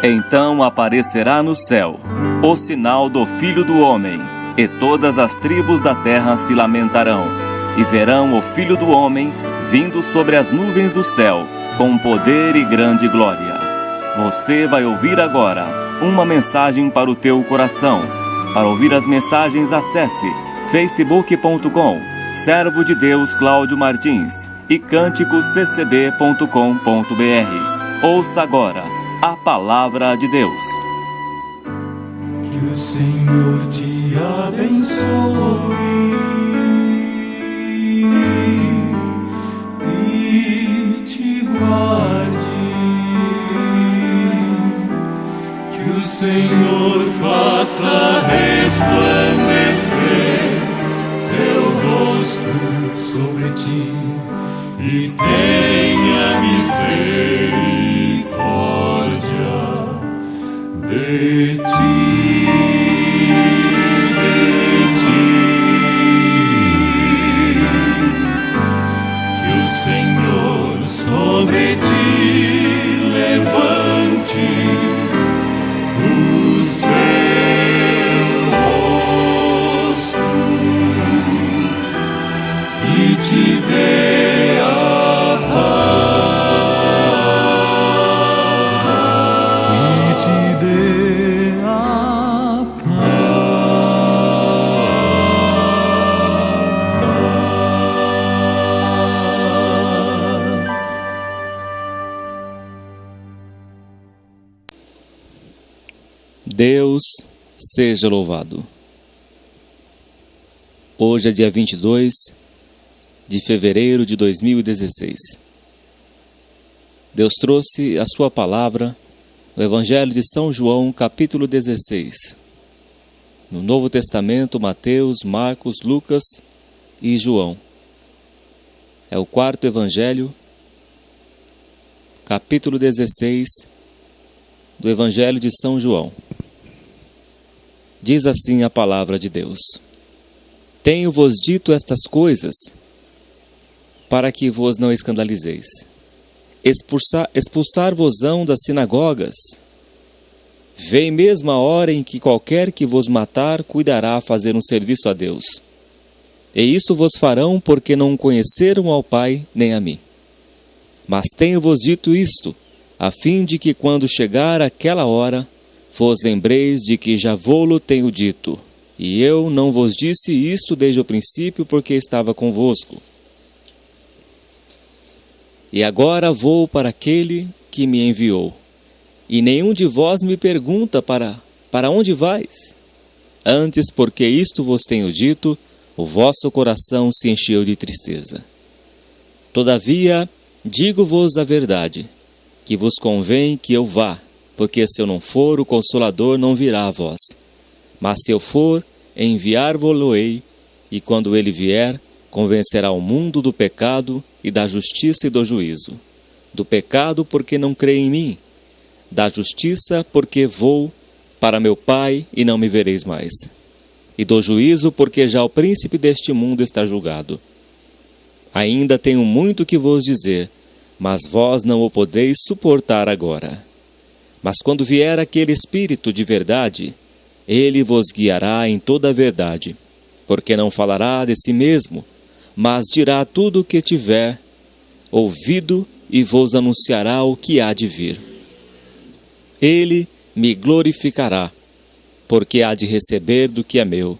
Então aparecerá no céu o sinal do Filho do Homem, e todas as tribos da terra se lamentarão, e verão o Filho do Homem vindo sobre as nuvens do céu, com poder e grande glória. Você vai ouvir agora uma mensagem para o teu coração. Para ouvir as mensagens, acesse facebook.com, Servo de Deus Cláudio Martins, e cânticosccb.com.br. Ouça agora a Palavra de Deus. Que o Senhor te abençoe e te guarde. Que o Senhor faça resplandecer seu rosto sobre ti e tenha misericórdia de ti. Que o Senhor sobre ti levante o seu rosto e te dê a paz. E te dê a paz. Deus seja louvado. Hoje é dia 22 de fevereiro de 2016. Deus trouxe a sua palavra no Evangelho de São João, capítulo 16. No Novo Testamento, Mateus, Marcos, Lucas e João. É o quarto Evangelho, capítulo 16 do Evangelho de São João. Diz assim a palavra de Deus: Tenho-vos dito estas coisas para que vos não escandalizeis. Expulsar-vos-ão das sinagogas. Vem mesmo a hora em que qualquer que vos matar cuidará a fazer um serviço a Deus. E isto vos farão porque não conheceram ao Pai nem a mim. Mas tenho-vos dito isto, a fim de que quando chegar aquela hora, vos lembreis de que já vô-lo tenho dito, e eu não vos disse isto desde o princípio, porque estava convosco. E agora vou para aquele que me enviou, e nenhum de vós me pergunta para onde vais? Antes, porque isto vos tenho dito, o vosso coração se encheu de tristeza. Todavia, digo-vos a verdade, que vos convém que eu vá, porque se eu não for, o Consolador não virá a vós. Mas se eu for, enviar-vos-lo-ei, e quando ele vier, convencerá o mundo do pecado e da justiça e do juízo. Do pecado, porque não crê em mim. Da justiça, porque vou para meu Pai e não me vereis mais. E do juízo, porque já o príncipe deste mundo está julgado. Ainda tenho muito que vos dizer, mas vós não o podeis suportar agora. Mas quando vier aquele Espírito de verdade, ele vos guiará em toda a verdade, porque não falará de si mesmo, mas dirá tudo o que tiver ouvido e vos anunciará o que há de vir. Ele me glorificará, porque há de receber do que é meu,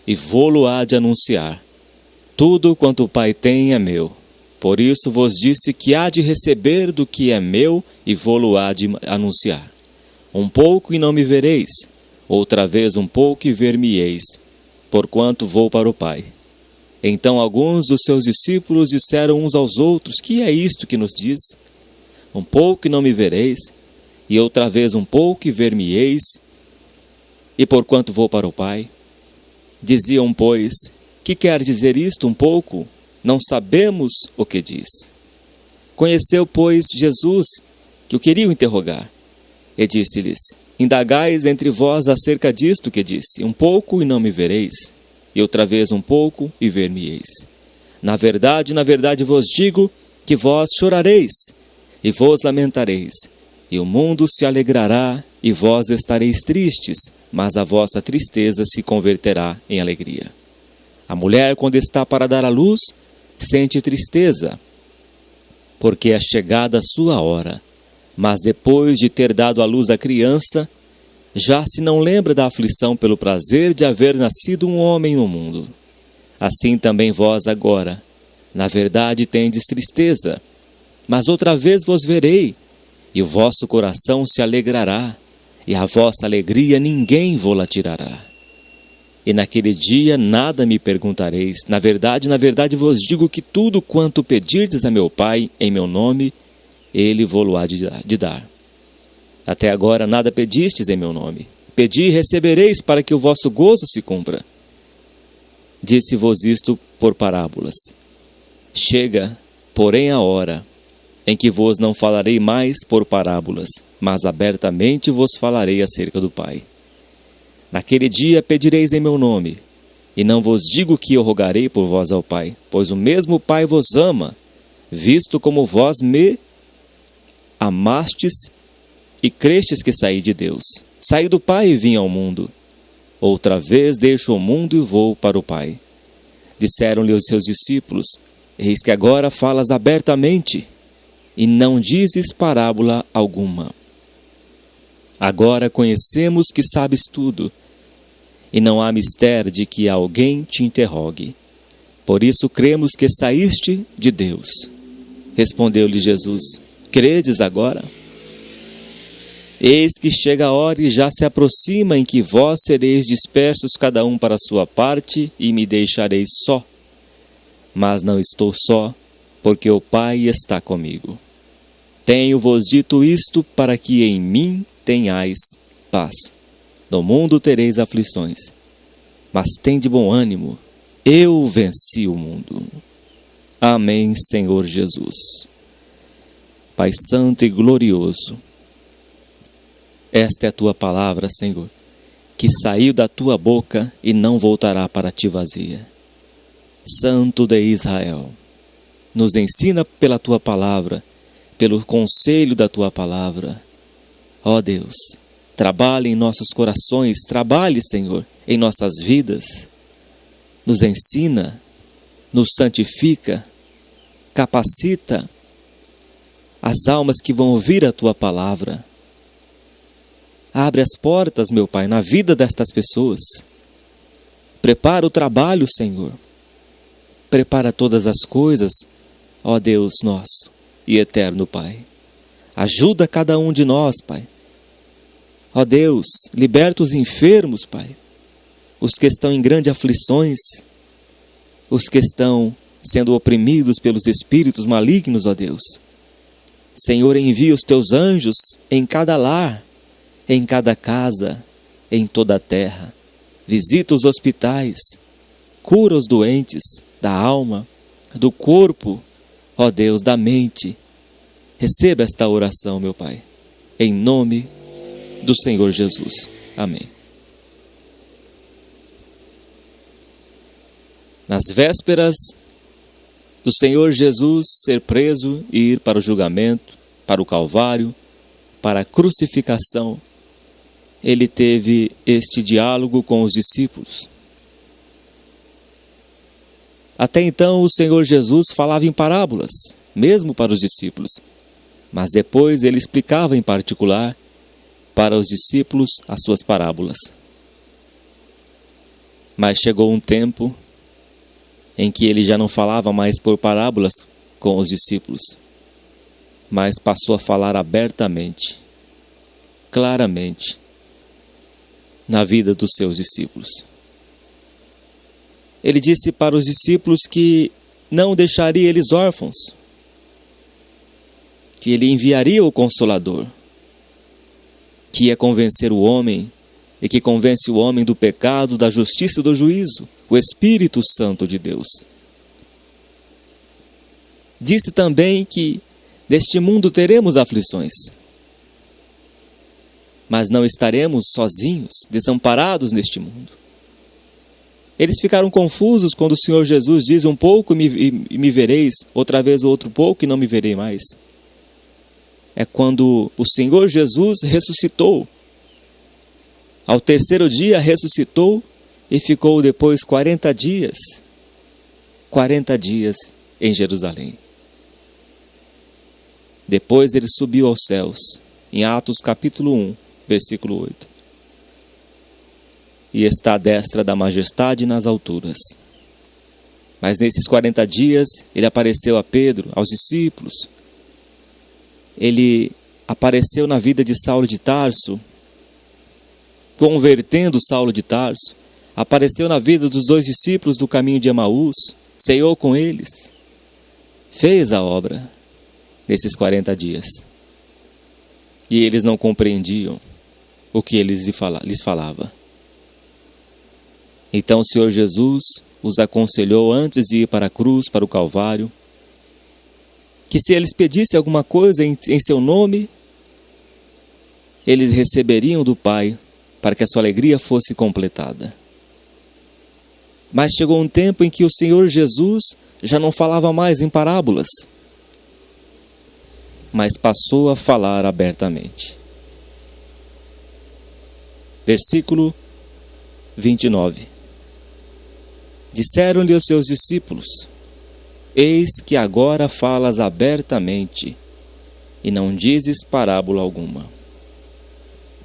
e vô-lo há de anunciar. Tudo quanto o Pai tem é meu. Por isso vos disse que há de receber do que é meu, e vô-lo há de anunciar. Um pouco e não me vereis, outra vez um pouco e ver-me-eis, porquanto vou para o Pai. Então alguns dos seus discípulos disseram uns aos outros: Que é isto que nos diz? Um pouco e não me vereis, e outra vez um pouco e ver-me-eis, e porquanto vou para o Pai. Diziam, pois: Que quer dizer isto, um pouco? Não sabemos o que diz. Conheceu, pois, Jesus, que o queriam interrogar, e disse-lhes: Indagais entre vós acerca disto que disse: Um pouco e não me vereis, e outra vez um pouco e ver-me-eis. Na verdade vos digo que vós chorareis e vos lamentareis, E o mundo se alegrará, e vós estareis tristes, mas a vossa tristeza se converterá em alegria. A mulher, quando está para dar à luz, sente tristeza, porque é chegada a sua hora. Mas depois de ter dado à luz a criança, já se não lembra da aflição pelo prazer de haver nascido um homem no mundo. Assim também vós agora, na verdade, tendes tristeza, mas outra vez vos verei, e o vosso coração se alegrará, e a vossa alegria ninguém vô-la tirará. E naquele dia nada me perguntareis. Na verdade vos digo que tudo quanto pedirdes a meu Pai em meu nome, Ele vô-lo há de dar. Até agora nada pedistes em meu nome. Pedi e recebereis, para que o vosso gozo se cumpra. Disse-vos isto por parábolas. Chega, porém, a hora em que vos não falarei mais por parábolas, mas abertamente vos falarei acerca do Pai. Naquele dia pedireis em meu nome, e não vos digo que eu rogarei por vós ao Pai, pois o mesmo Pai vos ama, visto como vós me amastes e crestes que saí de Deus. Saí do Pai e vim ao mundo. Outra vez deixo o mundo e vou para o Pai. Disseram-lhe os seus discípulos: eis que agora falas abertamente, e não dizes parábola alguma. Agora conhecemos que sabes tudo, e não há mistério de que alguém te interrogue. Por isso cremos que saíste de Deus. Respondeu-lhe Jesus: credes agora? Eis que chega a hora e já se aproxima em que vós sereis dispersos cada um para a sua parte, e me deixareis só. Mas não estou só, porque o Pai está comigo. Tenho-vos dito isto para que em mim tenhais paz. No mundo tereis aflições, mas tende bom ânimo, eu venci o mundo. Amém, Senhor Jesus. Pai santo e glorioso, esta é a tua palavra, Senhor, que saiu da tua boca e não voltará para ti vazia. Santo de Israel, nos ensina pela tua palavra, pelo conselho da tua palavra. Ó Deus, trabalhe em nossos corações, trabalhe, Senhor, em nossas vidas. Nos ensina, nos santifica, capacita as almas que vão ouvir a tua palavra. Abre as portas, meu Pai, na vida destas pessoas. Prepara o trabalho, Senhor. Prepara todas as coisas, ó Deus nosso e eterno Pai. Ajuda cada um de nós, Pai. Ó Deus, liberta os enfermos, Pai. Os que estão em grandes aflições, os que estão sendo oprimidos pelos espíritos malignos, ó Deus. Senhor, envia os teus anjos em cada lar, em cada casa, em toda a terra. Visita os hospitais, cura os doentes da alma, do corpo, ó Deus, da mente. Receba esta oração, meu Pai, em nome do Senhor Jesus. Amém. Nas vésperas do Senhor Jesus ser preso e ir para o julgamento, para o Calvário, para a crucificação, ele teve este diálogo com os discípulos. Até então o Senhor Jesus falava em parábolas, mesmo para os discípulos, mas depois ele explicava em particular para os discípulos as suas parábolas. Mas chegou um tempo em que ele já não falava mais por parábolas com os discípulos, mas passou a falar abertamente, claramente, na vida dos seus discípulos. Ele disse para os discípulos que não deixaria eles órfãos, que ele enviaria o Consolador, que ia convencer o homem e que convence o homem do pecado, da justiça e do juízo, o Espírito Santo de Deus. Disse também que neste mundo teremos aflições, mas não estaremos sozinhos, desamparados neste mundo. Eles ficaram confusos quando o Senhor Jesus diz: um pouco e me vereis, outra vez outro pouco e não me verei mais. é quando o Senhor Jesus ressuscitou. Ao terceiro dia ressuscitou e ficou depois 40 dias em Jerusalém. Depois ele subiu aos céus, em Atos capítulo 1, versículo 8. E está à destra da majestade nas alturas. Mas nesses 40 dias, ele apareceu a Pedro, aos discípulos. Ele apareceu na vida de Saulo de Tarso, convertendo Saulo de Tarso. Apareceu na vida dos 2 discípulos do caminho de Emaús, ceiou com eles. Fez a obra nesses 40 dias. E eles não compreendiam o que ele lhes falava. Então o Senhor Jesus os aconselhou antes de ir para a cruz, para o Calvário, que se eles pedissem alguma coisa em seu nome, eles receberiam do Pai, para que a sua alegria fosse completada. Mas chegou um tempo em que o Senhor Jesus já não falava mais em parábolas, mas passou a falar abertamente. Versículo 29. Disseram-lhe os seus discípulos: eis que agora falas abertamente, e não dizes parábola alguma.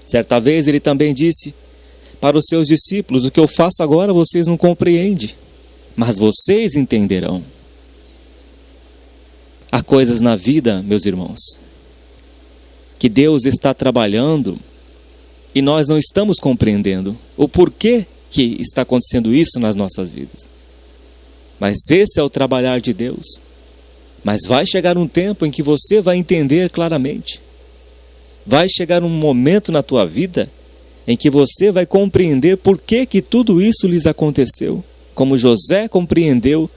Certa vez ele também disse para os seus discípulos: o que eu faço agora vocês não compreendem, mas vocês entenderão. Há coisas na vida, meus irmãos, que Deus está trabalhando e nós não estamos compreendendo o porquê que está acontecendo isso nas nossas vidas. Mas esse é o trabalhar de Deus. Mas vai chegar um tempo em que você vai entender claramente. Vai chegar um momento na tua vida em que você vai compreender por que tudo isso lhes aconteceu. Como José compreendeu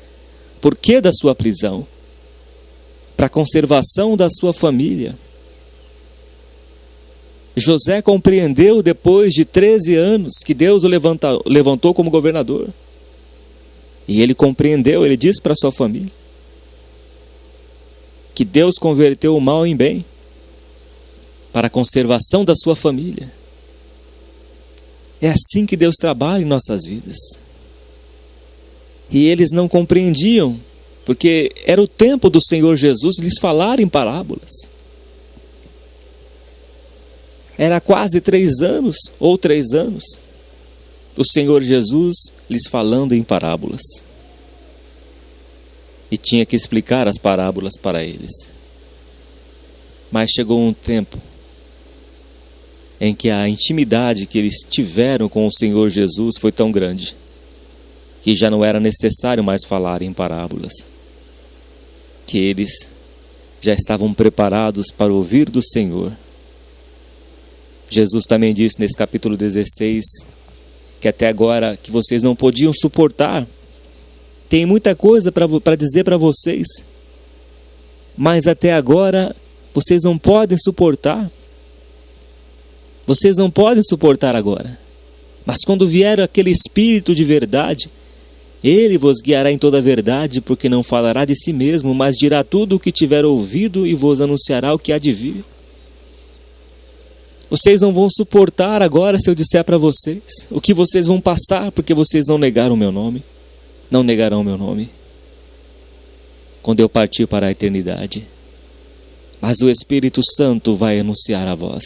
por que da sua prisão. Para a conservação da sua família. José compreendeu depois de 13 anos que Deus o levantou como governador. E ele compreendeu, ele disse para a sua família, que Deus converteu o mal em bem, para a conservação da sua família. É assim que Deus trabalha em nossas vidas. E eles não compreendiam, porque era o tempo do Senhor Jesus lhes falar em parábolas. Era quase 3 anos, ou 3 anos, o Senhor Jesus lhes falando em parábolas. E tinha que explicar as parábolas para eles. Mas chegou um tempo em que a intimidade que eles tiveram com o Senhor Jesus foi tão grande, que já não era necessário mais falar em parábolas. Que eles já estavam preparados para ouvir do Senhor. Jesus também disse nesse capítulo 16, que até agora que vocês não podiam suportar. Tem muita coisa para dizer para vocês, mas até agora vocês não podem suportar. Vocês não podem suportar agora. Mas quando vier aquele Espírito de verdade, Ele vos guiará em toda a verdade, porque não falará de si mesmo, mas dirá tudo o que tiver ouvido e vos anunciará o que há de vir. Vocês não vão suportar agora se eu disser para vocês o que vocês vão passar, porque vocês não negaram o meu nome. Não negarão o meu nome quando eu partir para a eternidade. Mas o Espírito Santo vai anunciar a vós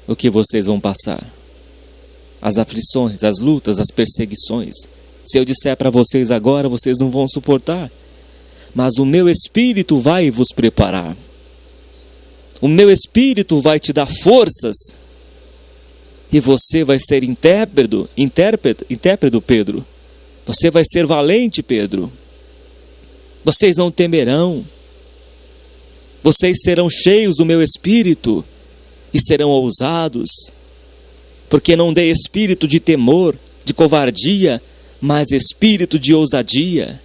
o que vocês vão passar. As aflições, as lutas, as perseguições. Se eu disser para vocês agora, vocês não vão suportar. Mas o meu Espírito vai vos preparar. O meu Espírito vai te dar forças. E você vai ser intérprete, Pedro. Você vai ser valente, Pedro. Vocês não temerão. Vocês serão cheios do meu Espírito e serão ousados. Porque não dei espírito de temor, de covardia, mas espírito de ousadia.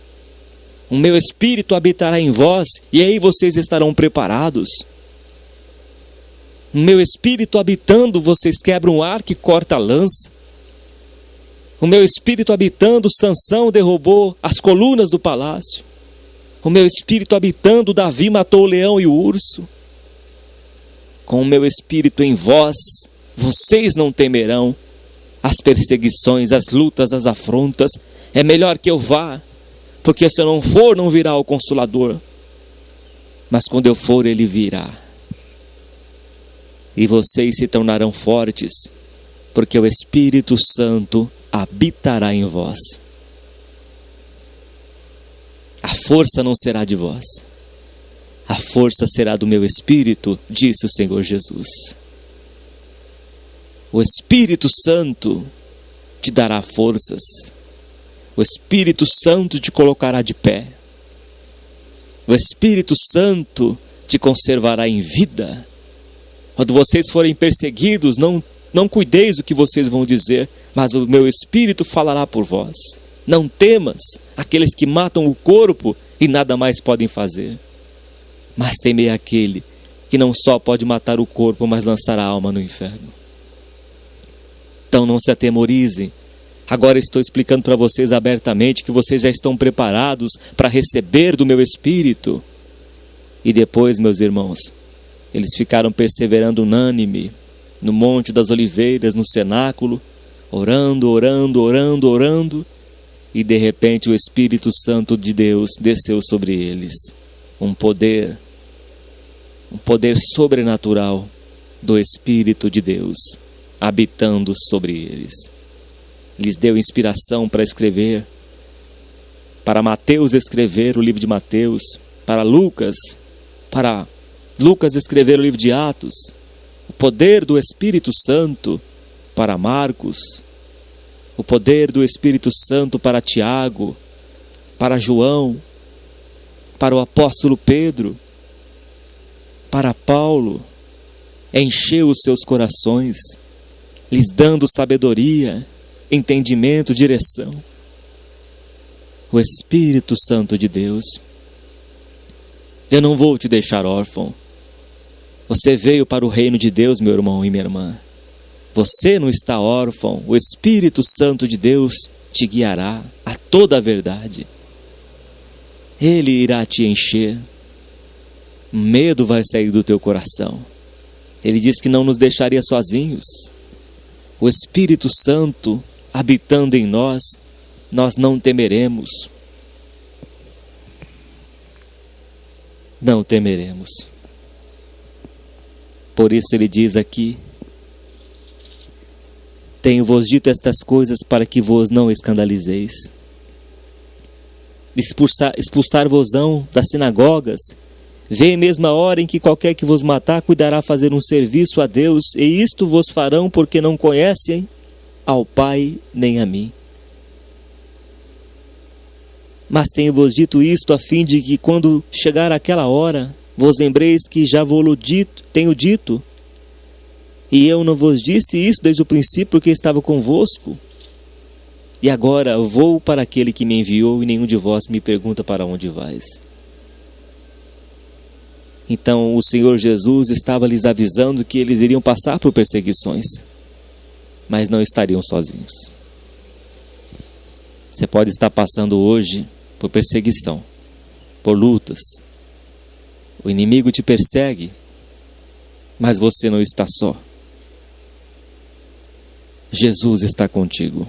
O meu Espírito habitará em vós e aí vocês estarão preparados. O meu Espírito habitando, vocês quebram o arco e cortam a lança. O meu Espírito habitando, Sansão derrubou as colunas do palácio. o meu espírito habitando, Davi matou o leão e o urso. Com o meu espírito em vós, vocês não temerão as perseguições, as lutas, as afrontas. É melhor que eu vá, porque se eu não for, não virá o Consolador. Mas quando eu for, ele virá. E vocês se tornarão fortes, porque o Espírito Santo habitará em vós. A força não será de vós, a força será do meu Espírito, disse o Senhor Jesus. O Espírito Santo te dará forças, o Espírito Santo te colocará de pé, o Espírito Santo te conservará em vida. Quando vocês forem perseguidos, não cuideis do que vocês vão dizer, mas o meu Espírito falará por vós. Não temas aqueles que matam o corpo e nada mais podem fazer, mas temei aquele que não só pode matar o corpo, mas lançar a alma no inferno. Então não se atemorizem. Agora estou explicando para vocês abertamente que vocês já estão preparados para receber do meu Espírito. E depois, meus irmãos, eles ficaram perseverando unânime no Monte das Oliveiras, no cenáculo, orando, orando, orando, orando. E de repente o Espírito Santo de Deus desceu sobre eles. Um poder sobrenatural do Espírito de Deus habitando sobre eles. Lhes deu inspiração para escrever, para Mateus escrever o livro de Mateus, para Lucas escrever o livro de Atos, o poder do Espírito Santo para Marcos, o poder do Espírito Santo para Tiago, para João, para o apóstolo Pedro, para Paulo, encheu os seus corações, lhes dando sabedoria, entendimento, direção. O Espírito Santo de Deus. Eu não vou te deixar órfão. Você veio para o reino de Deus, meu irmão e minha irmã. Você não está órfão. O Espírito Santo de Deus te guiará a toda a verdade. Ele irá te encher. O medo vai sair do teu coração. Ele diz que não nos deixaria sozinhos. O Espírito Santo habitando em nós, nós não temeremos. Não temeremos. Por isso ele diz aqui: tenho-vos dito estas coisas para que vos não escandalizeis. Expulsar-vos-ão das sinagogas. Vem mesmo a hora em que qualquer que vos matar cuidará fazer um serviço a Deus, e isto vos farão porque não conhecem ao Pai nem a mim. Mas tenho-vos dito isto a fim de que quando chegar aquela hora, vos lembreis que já vos tenho dito, e eu não vos disse isso desde o princípio porque estava convosco. E agora vou para aquele que me enviou, e nenhum de vós me pergunta para onde vais. Então o Senhor Jesus estava lhes avisando que eles iriam passar por perseguições, mas não estariam sozinhos. Você pode estar passando hoje por perseguição, por lutas. O inimigo te persegue, mas você não está só. Jesus está contigo.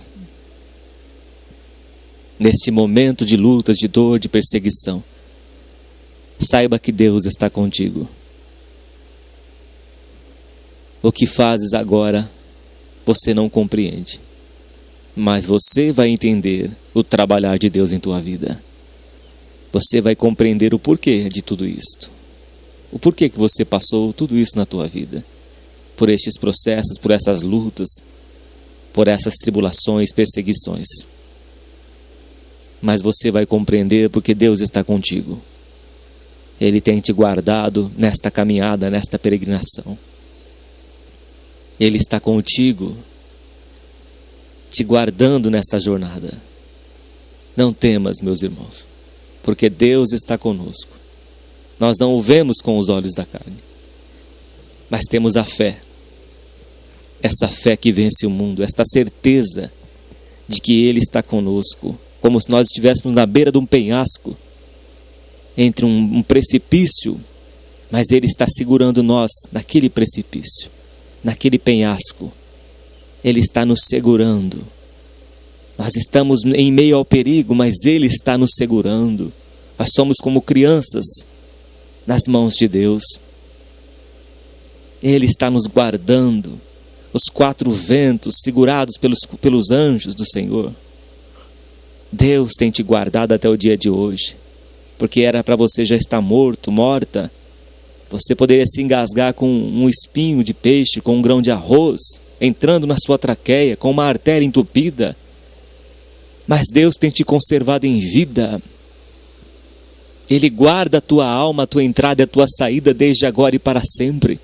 Neste momento de lutas, de dor, de perseguição, saiba que Deus está contigo. O que fazes agora, você não compreende, mas você vai entender o trabalhar de Deus em tua vida. Você vai compreender o porquê de tudo isto. O porquê que você passou tudo isso na tua vida. Por estes processos, por essas lutas, por essas tribulações, perseguições. Mas você vai compreender porque Deus está contigo. Ele tem te guardado nesta caminhada, nesta peregrinação. Ele está contigo, te guardando nesta jornada. Não temas, meus irmãos, porque Deus está conosco. Nós não o vemos com os olhos da carne, mas temos a fé. Essa fé que vence o mundo, esta certeza de que Ele está conosco, como se nós estivéssemos na beira de um penhasco. entre um precipício, mas Ele está segurando nós naquele precipício, naquele penhasco. Ele está nos segurando. Nós estamos em meio ao perigo, mas Ele está nos segurando. Nós somos como crianças nas mãos de Deus. Ele está nos guardando. Os quatro ventos segurados pelos anjos do Senhor. Deus tem te guardado até o dia de hoje. Porque era para você já estar morto, morta. Você poderia se engasgar com um espinho de peixe, com um grão de arroz, entrando na sua traqueia, com uma artéria entupida. Mas Deus tem te conservado em vida. Ele guarda a tua alma, a tua entrada e a tua saída desde agora e para sempre.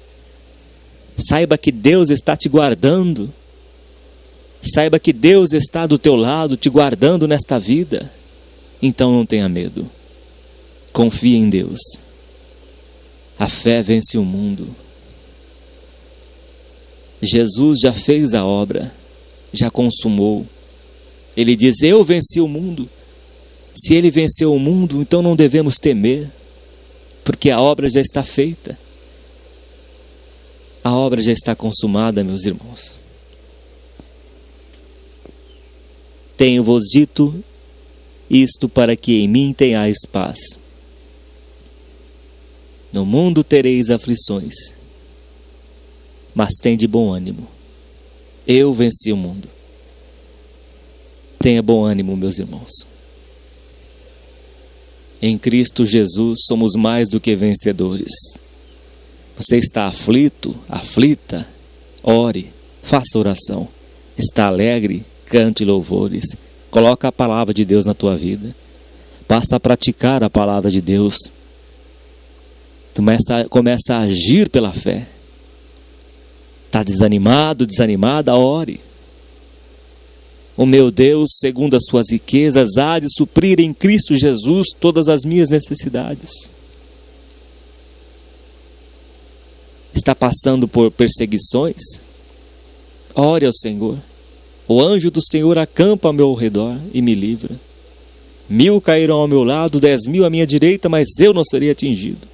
Saiba que Deus está te guardando. Saiba que Deus está do teu lado, te guardando nesta vida. Então não tenha medo. Confie em Deus. A fé vence o mundo. Jesus já fez a obra, já consumou. Ele diz: eu venci o mundo. Se Ele venceu o mundo, então não devemos temer, porque a obra já está feita. A obra já está consumada, meus irmãos. Tenho-vos dito isto para que em mim tenhais paz. No mundo tereis aflições, mas tende bom ânimo. Eu venci o mundo. Tenha bom ânimo, meus irmãos. Em Cristo Jesus somos mais do que vencedores. Você está aflito, aflita? Ore, faça oração. Está alegre? Cante louvores. Coloca a palavra de Deus na tua vida. Passa a praticar a palavra de Deus. Começa a agir pela fé. Está desanimado, desanimada? Ore. O meu Deus, segundo as suas riquezas, há de suprir em Cristo Jesus todas as minhas necessidades. Está passando por perseguições? Ore ao Senhor. O anjo do Senhor acampa ao meu redor e me livra. 1000 cairão ao meu lado, 10.000 à minha direita, mas eu não serei atingido.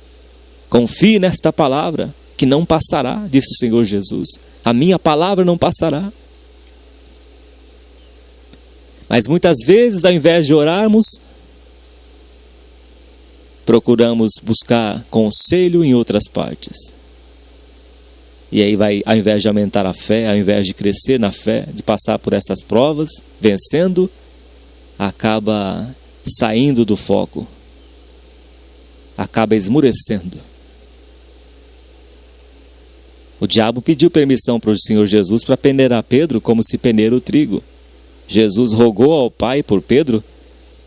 Confie nesta palavra, que não passará, disse o Senhor Jesus. A minha palavra não passará. Mas muitas vezes, ao invés de orarmos, procuramos buscar conselho em outras partes. E aí vai, ao invés de aumentar a fé, ao invés de crescer na fé, de passar por essas provas, vencendo, acaba saindo do foco. Acaba esmurecendo. O diabo pediu permissão para o Senhor Jesus para peneirar Pedro como se peneira o trigo. Jesus rogou ao Pai por Pedro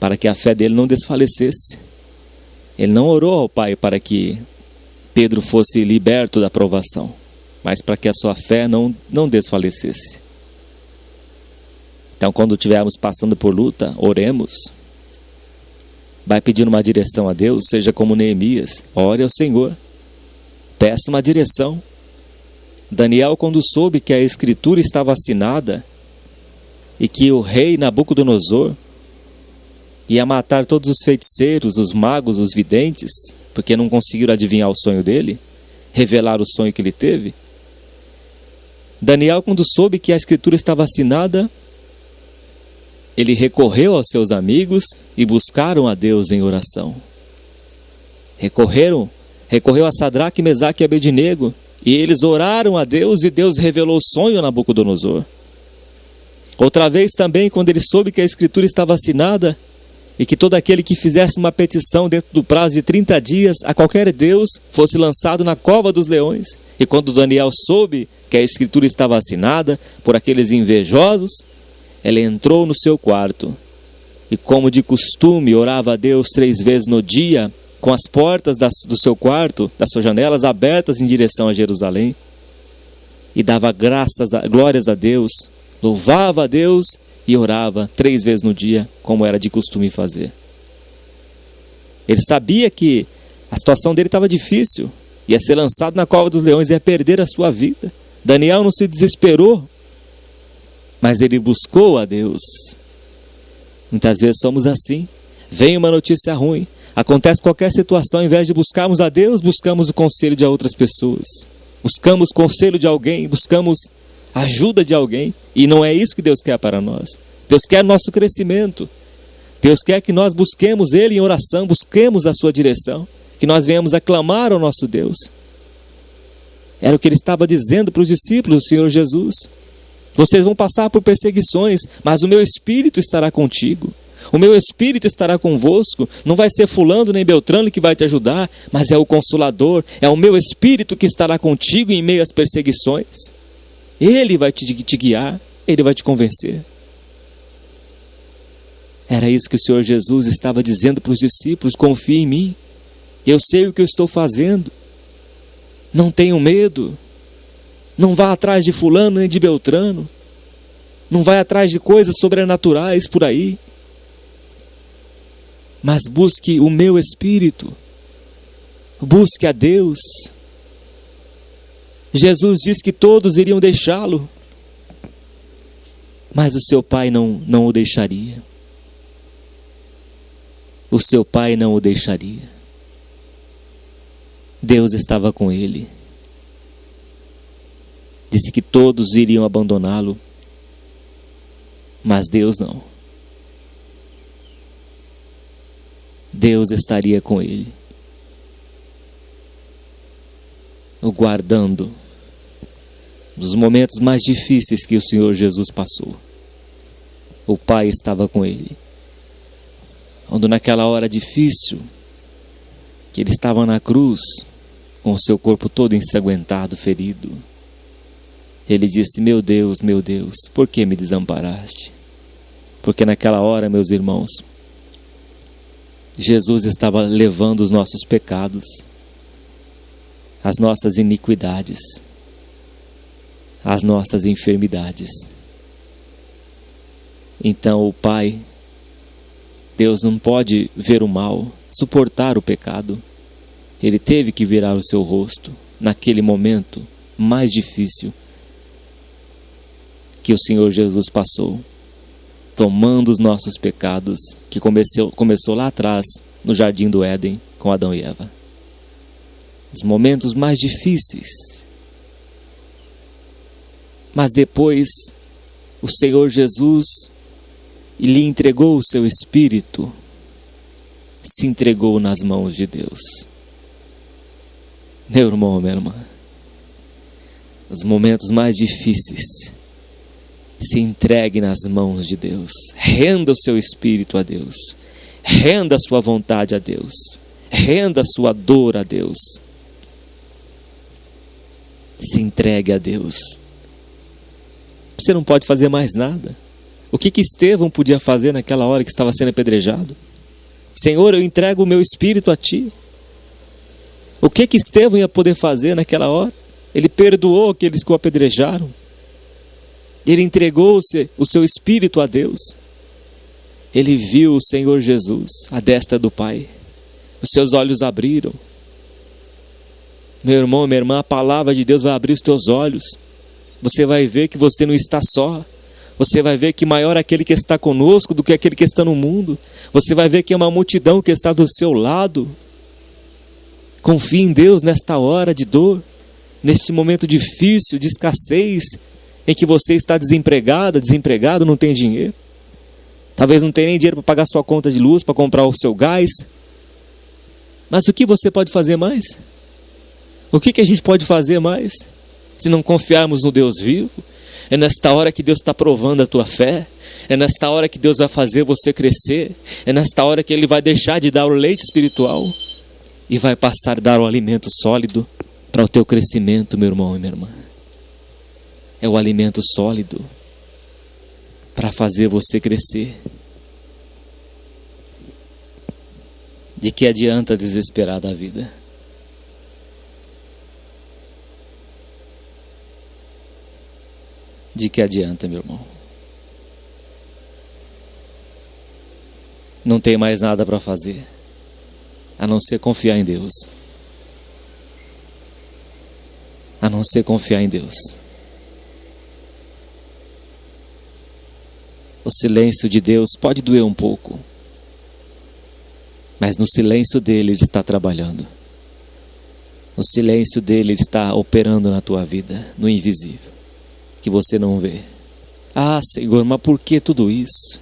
para que a fé dele não desfalecesse. Ele não orou ao Pai para que Pedro fosse liberto da provação, mas para que a sua fé não desfalecesse. Então, quando estivermos passando por luta, oremos. Vai pedindo uma direção a Deus, seja como Neemias. Ore ao Senhor. Peça uma direção. Daniel, quando soube que a Escritura estava assinada e que o rei Nabucodonosor ia matar todos os feiticeiros, os magos, os videntes, porque não conseguiram adivinhar o sonho dele, revelar o sonho que ele teve. Daniel, quando soube que a Escritura estava assinada, ele recorreu aos seus amigos e buscaram a Deus em oração. Recorreu a Sadraque, Mesaque e Abednego, e eles oraram a Deus e Deus revelou o sonho a Nabucodonosor. Outra vez também, quando ele soube que a Escritura estava assinada e que todo aquele que fizesse uma petição dentro do prazo de 30 dias a qualquer Deus fosse lançado na cova dos leões. E quando Daniel soube que a Escritura estava assinada por aqueles invejosos, ele entrou no seu quarto e, como de costume, orava a Deus 3 vezes no dia, com as portas do seu quarto, das suas janelas abertas em direção a Jerusalém, e dava glórias a Deus, louvava a Deus e orava 3 vezes no dia, como era de costume fazer. Ele sabia que a situação dele estava difícil, ia ser lançado na cova dos leões, ia perder a sua vida. Daniel não se desesperou, mas ele buscou a Deus. Muitas vezes somos assim. Vem uma notícia ruim, Acontece qualquer situação, ao invés de buscarmos a Deus, buscamos o conselho de outras pessoas. Buscamos conselho de alguém, buscamos ajuda de alguém. E não é isso que Deus quer para nós. Deus quer nosso crescimento. Deus quer que nós busquemos Ele em oração, busquemos a sua direção, que nós venhamos a clamar ao nosso Deus. Era o que Ele estava dizendo para os discípulos do Senhor Jesus. Vocês vão passar por perseguições, mas o meu Espírito estará contigo. O meu Espírito estará convosco. Não vai ser fulano nem beltrano que vai te ajudar, mas é o Consolador, é o meu Espírito que estará contigo em meio às perseguições. Ele vai te guiar, Ele vai te convencer. Era isso que o Senhor Jesus estava dizendo para os discípulos: confie em mim, eu sei o que eu estou fazendo. Não tenham medo, não vá atrás de fulano nem de beltrano, não vai atrás de coisas sobrenaturais por aí, mas busque o meu Espírito, busque a Deus. Jesus disse que todos iriam deixá-lo, mas o seu Pai não o deixaria. O seu Pai não o deixaria. Deus estava com ele. Disse que todos iriam abandoná-lo, mas Deus não. Deus estaria com ele, o guardando nos momentos mais difíceis que o Senhor Jesus passou. O Pai estava com ele. Quando naquela hora difícil, que ele estava na cruz, com o seu corpo todo ensanguentado, ferido, ele disse: meu Deus, por que me desamparaste? Porque naquela hora, meus irmãos, Jesus estava levando os nossos pecados, as nossas iniquidades, as nossas enfermidades. Então o Pai, Deus não pode ver o mal, suportar o pecado. Ele teve que virar o seu rosto naquele momento mais difícil que o Senhor Jesus passou, tomando os nossos pecados, que começou lá atrás, no Jardim do Éden, com Adão e Eva. Os momentos mais difíceis. Mas depois, o Senhor Jesus lhe entregou o seu Espírito, se entregou nas mãos de Deus. Meu irmão, minha irmã, os momentos mais difíceis, se entregue nas mãos de Deus. Renda o seu espírito a Deus. Renda a sua vontade a Deus. Renda a sua dor a Deus. Se entregue a Deus. Você não pode fazer mais nada. O que Estevão podia fazer naquela hora que estava sendo apedrejado? Senhor, eu entrego o meu espírito a Ti. O que Estevão ia poder fazer naquela hora? Ele perdoou aqueles que o apedrejaram. Ele entregou o seu espírito a Deus. Ele viu o Senhor Jesus à destra do Pai. Os seus olhos abriram. Meu irmão, minha irmã, a palavra de Deus vai abrir os teus olhos. Você vai ver que você não está só. Você vai ver que maior é aquele que está conosco do que aquele que está no mundo. Você vai ver que é uma multidão que está do seu lado. Confie em Deus nesta hora de dor, neste momento difícil, de escassez, em que você está desempregado, não tem dinheiro. Talvez não tenha nem dinheiro para pagar sua conta de luz, para comprar o seu gás. Mas o que você pode fazer mais? O que a gente pode fazer mais? Se não confiarmos no Deus vivo. É nesta hora que Deus está provando a tua fé. É nesta hora que Deus vai fazer você crescer. É nesta hora que Ele vai deixar de dar o leite espiritual e vai passar a dar o alimento sólido para o teu crescimento, meu irmão e minha irmã. É o alimento sólido para fazer você crescer. De que adianta desesperar da vida? De que adianta, meu irmão? Não tem mais nada para fazer, a não ser confiar em Deus. A não ser confiar em Deus. O silêncio de Deus pode doer um pouco. Mas no silêncio dele, Ele está trabalhando. No silêncio dele, Ele está operando na tua vida, no invisível, que você não vê. Ah, Senhor, mas por que tudo isso?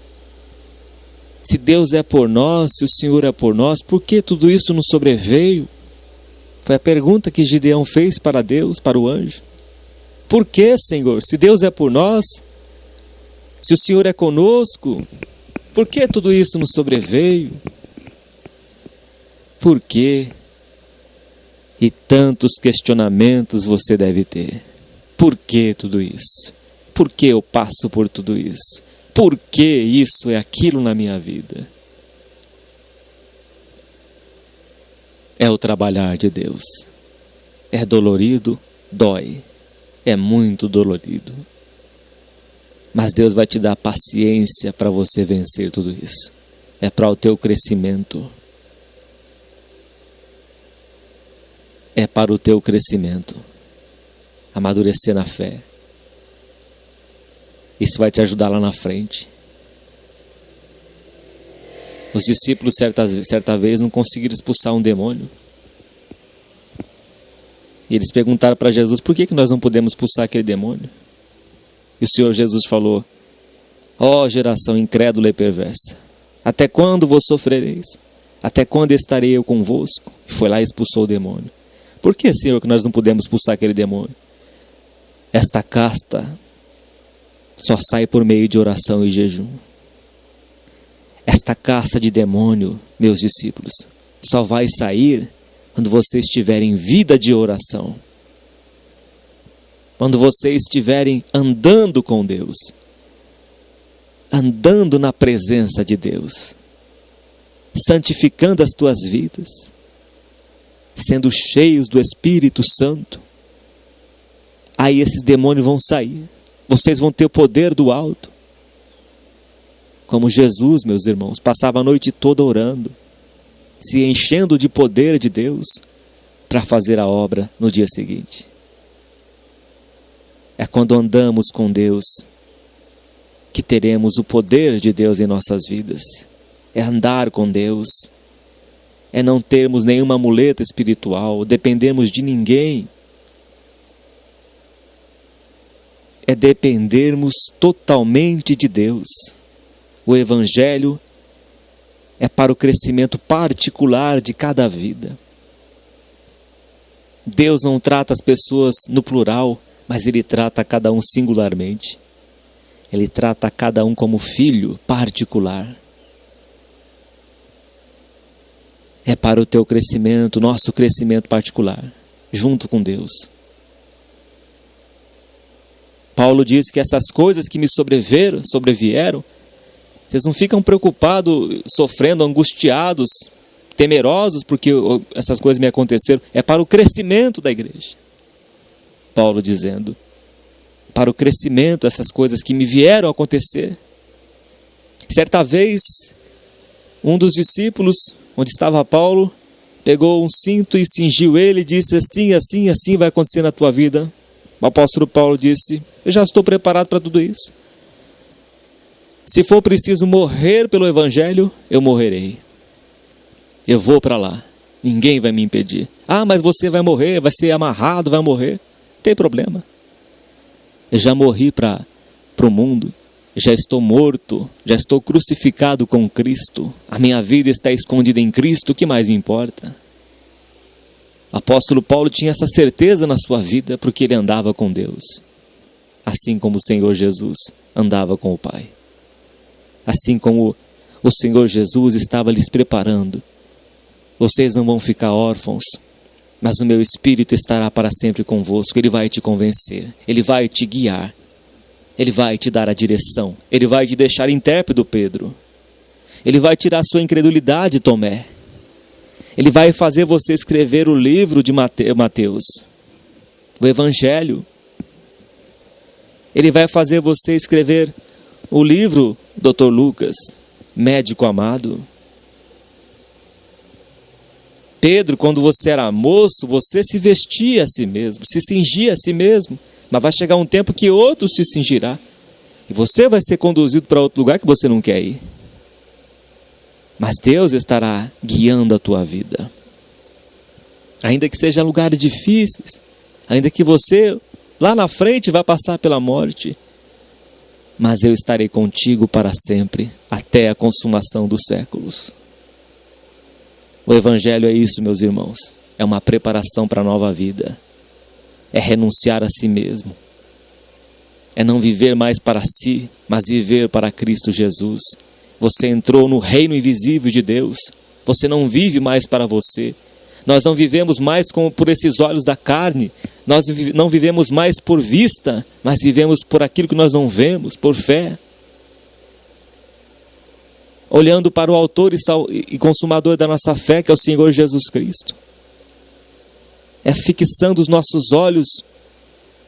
Se Deus é por nós, se o Senhor é por nós, por que tudo isso nos sobreveio? Foi a pergunta que Gideão fez para Deus, para o anjo. Por que, Senhor? Se Deus é por nós, se o Senhor é conosco, por que tudo isso nos sobreveio? Por quê? E tantos questionamentos você deve ter. Por que tudo isso? Por que eu passo por tudo isso? Por que isso é aquilo na minha vida? É o trabalhar de Deus. É dolorido, dói. É muito dolorido. Mas Deus vai te dar paciência para você vencer tudo isso. É para o teu crescimento. É para o teu crescimento. Amadurecer na fé. Isso vai te ajudar lá na frente. Os discípulos certa vez não conseguiram expulsar um demônio. E eles perguntaram para Jesus, por que nós não podemos expulsar aquele demônio? E o Senhor Jesus falou, ó geração incrédula e perversa, até quando vos sofrereis? Até quando estarei eu convosco? E foi lá e expulsou o demônio. Por que, Senhor, que nós não podemos expulsar aquele demônio? Esta casta só sai por meio de oração e jejum. Esta casta de demônio, meus discípulos, só vai sair quando vocês tiverem vida de oração. Quando vocês estiverem andando com Deus. Andando na presença de Deus. Santificando as tuas vidas. Sendo cheios do Espírito Santo. Aí esses demônios vão sair. Vocês vão ter o poder do alto. Como Jesus, meus irmãos, passava a noite toda orando, se enchendo de poder de Deus, para fazer a obra no dia seguinte. É quando andamos com Deus, que teremos o poder de Deus em nossas vidas. É andar com Deus. É não termos nenhuma muleta espiritual, dependemos de ninguém. É dependermos totalmente de Deus. O Evangelho é para o crescimento particular de cada vida. Deus não trata as pessoas no plural, mas Ele trata cada um singularmente. Ele trata cada um como filho particular. É para o teu crescimento, nosso crescimento particular, junto com Deus. Paulo diz que essas coisas que me sobrevieram, vocês não ficam preocupados, sofrendo, angustiados, temerosos porque essas coisas me aconteceram. É para o crescimento da igreja. Paulo dizendo, para o crescimento, essas coisas que me vieram a acontecer. Certa vez, um dos discípulos, onde estava Paulo, pegou um cinto e cingiu ele e disse assim, assim, assim vai acontecer na tua vida. O apóstolo Paulo disse, eu já estou preparado para tudo isso. Se for preciso morrer pelo Evangelho, eu morrerei. Eu vou para lá. Ninguém vai me impedir. Ah, mas você vai morrer, vai ser amarrado, vai morrer. Não tem problema. Eu já morri para o mundo. Já estou morto. Já estou crucificado com Cristo. A minha vida está escondida em Cristo. O que mais me importa? O apóstolo Paulo tinha essa certeza na sua vida porque ele andava com Deus. Assim como o Senhor Jesus andava com o Pai. Assim como o Senhor Jesus estava lhes preparando. Vocês não vão ficar órfãos, mas o meu Espírito estará para sempre convosco. Ele vai te convencer, Ele vai te guiar, Ele vai te dar a direção, Ele vai te deixar intérprete, Pedro. Ele vai tirar sua incredulidade, Tomé. Ele vai fazer você escrever o livro de Mateus, o Evangelho. Ele vai fazer você escrever o livro, Dr. Lucas, médico amado. Pedro, quando você era moço, você se vestia a si mesmo, se cingia a si mesmo. Mas vai chegar um tempo que outros te cingirá. E você vai ser conduzido para outro lugar que você não quer ir. mas Deus estará guiando a tua vida. Ainda que sejam lugares difíceis, ainda que você lá na frente vá passar pela morte, mas eu estarei contigo para sempre, até a consumação dos séculos. O Evangelho é isso, meus irmãos. É uma preparação para a nova vida. É renunciar a si mesmo. É não viver mais para si, mas viver para Cristo Jesus. Você entrou no reino invisível de Deus. Você não vive mais para você. Nós não vivemos mais por esses olhos da carne. Nós não vivemos mais por vista, mas vivemos por aquilo que nós não vemos, por fé. Olhando para o autor e consumador da nossa fé, que é o Senhor Jesus Cristo. É fixando os nossos olhos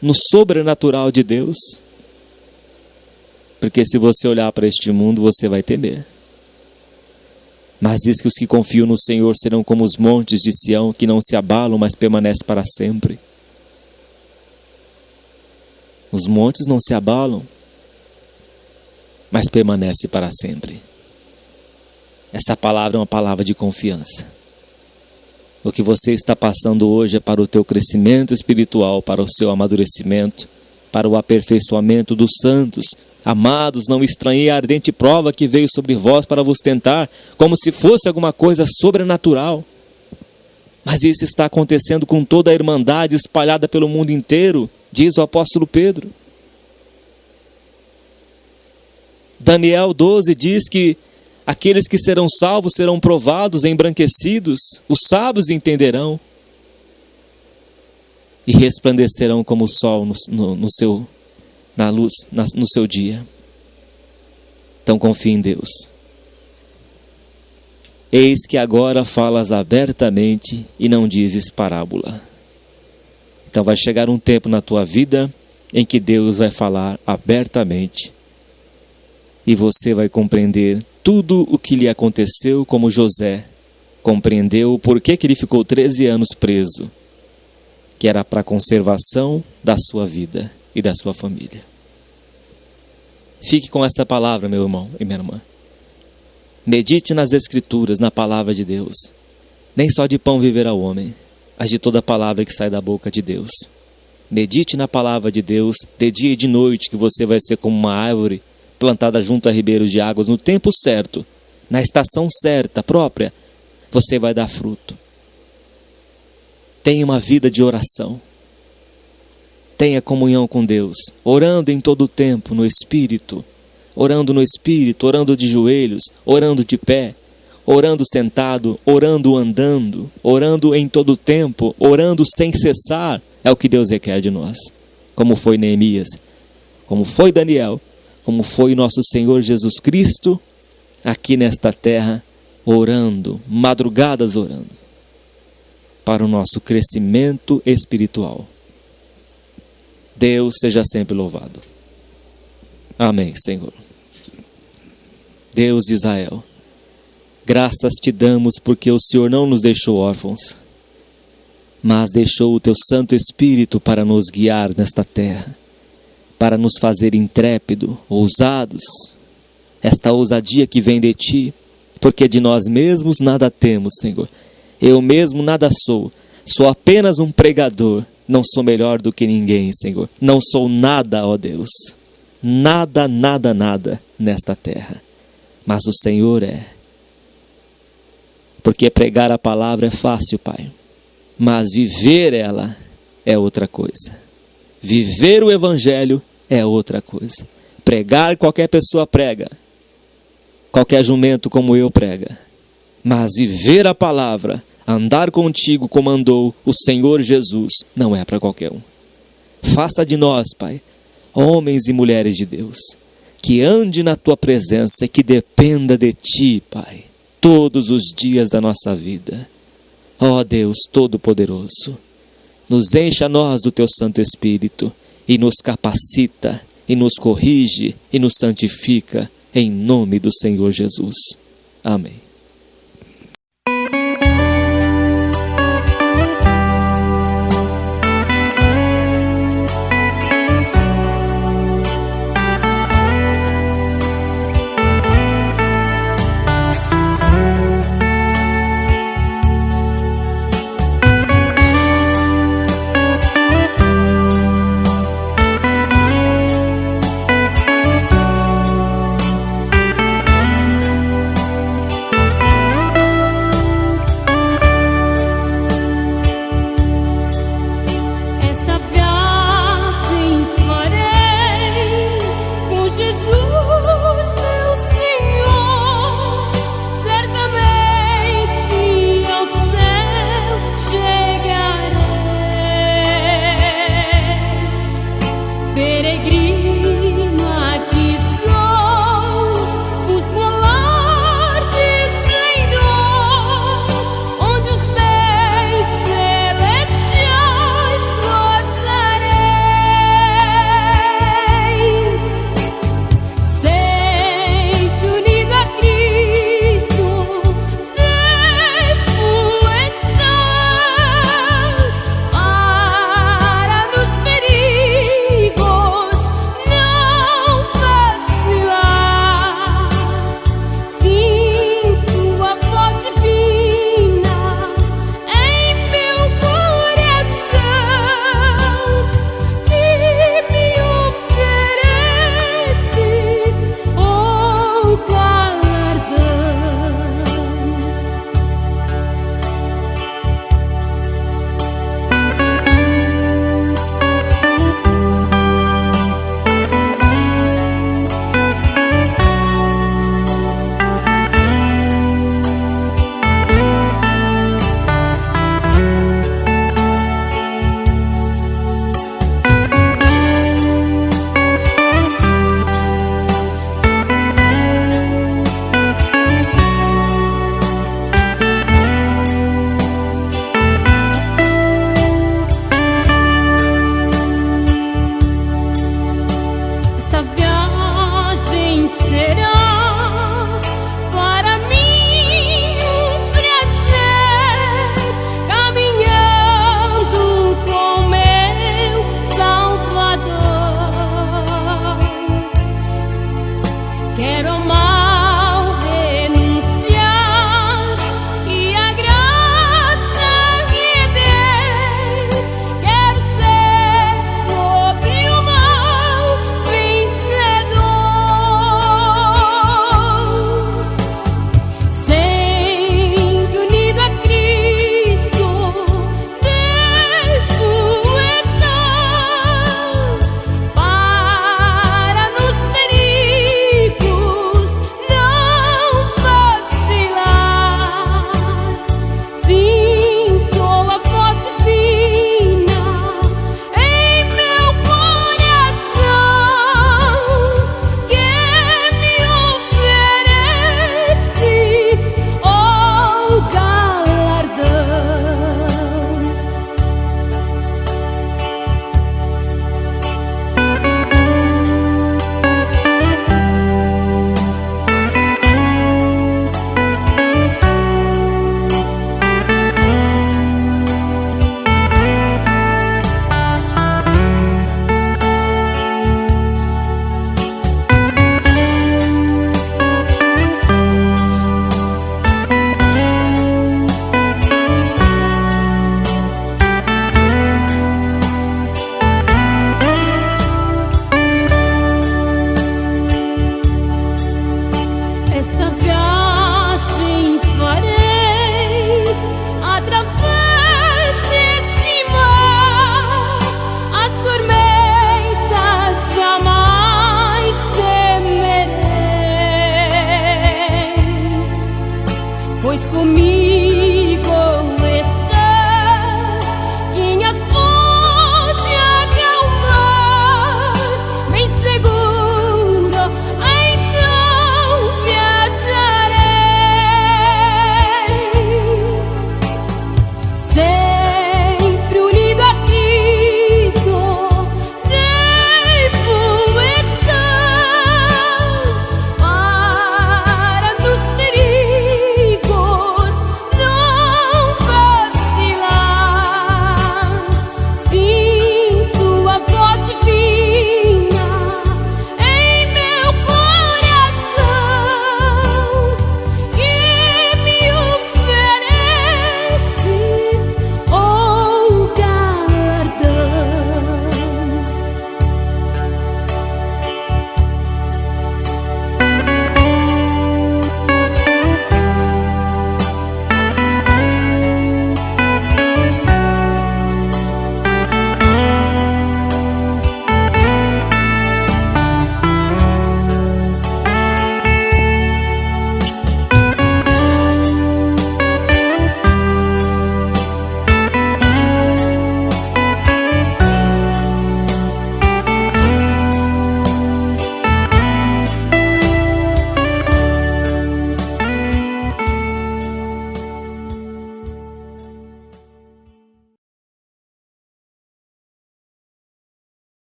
no sobrenatural de Deus. Porque se você olhar para este mundo, você vai temer. Mas diz que os que confiam no Senhor serão como os montes de Sião, que não se abalam, mas permanecem para sempre. Os montes não se abalam, mas permanecem para sempre. Essa palavra é uma palavra de confiança. O que você está passando hoje é para o teu crescimento espiritual, para o seu amadurecimento, para o aperfeiçoamento dos santos. Amados, não estranhei a ardente prova que veio sobre vós para vos tentar, como se fosse alguma coisa sobrenatural. Mas isso está acontecendo com toda a irmandade espalhada pelo mundo inteiro, diz o apóstolo Pedro. Daniel 12 diz que aqueles que serão salvos serão provados, embranquecidos, os sábios entenderão e resplandecerão como o sol na luz, no seu dia. Então confie em Deus. Eis que agora falas abertamente e não dizes parábola. Então vai chegar um tempo na tua vida em que Deus vai falar abertamente e você vai compreender tudo o que lhe aconteceu, como José compreendeu por que ele ficou 13 anos preso, que era para a conservação da sua vida e da sua família. Fique com essa palavra, meu irmão e minha irmã. Medite nas Escrituras, na palavra de Deus. Nem só de pão viverá o homem, mas de toda palavra que sai da boca de Deus. Medite na palavra de Deus de dia e de noite, que você vai ser como uma árvore plantada junto a ribeiros de águas no tempo certo, na estação certa, própria. Você vai dar fruto. Tenha uma vida de oração. Tenha comunhão com Deus, orando em todo o tempo no Espírito, orando de joelhos, orando de pé, orando sentado, orando andando, orando em todo o tempo, orando sem cessar, é o que Deus requer de nós. Como foi Neemias, como foi Daniel, como foi nosso Senhor Jesus Cristo, aqui nesta terra, orando, madrugadas orando, para o nosso crescimento espiritual. Deus seja sempre louvado. Amém, Senhor. Deus de Israel, graças te damos porque o Senhor não nos deixou órfãos, mas deixou o teu Santo Espírito para nos guiar nesta terra, para nos fazer intrépidos, ousados, esta ousadia que vem de ti, porque de nós mesmos nada temos, Senhor. Eu mesmo nada sou apenas um pregador. Não sou melhor do que ninguém, Senhor. Não sou nada, ó Deus. Nada, nada, nada nesta terra. Mas o Senhor é. Porque pregar a palavra é fácil, Pai. Mas viver ela é outra coisa. Viver o Evangelho é outra coisa. Pregar, qualquer pessoa prega. Qualquer jumento como eu prega. Mas viver a palavra, andar contigo como andou o Senhor Jesus, não é para qualquer um. Faça de nós, Pai, homens e mulheres de Deus, que ande na tua presença e que dependa de ti, Pai, todos os dias da nossa vida. Ó Deus Todo-Poderoso, nos encha a nós do teu Santo Espírito e nos capacita, e nos corrige, e nos santifica, em nome do Senhor Jesus. Amém. Quero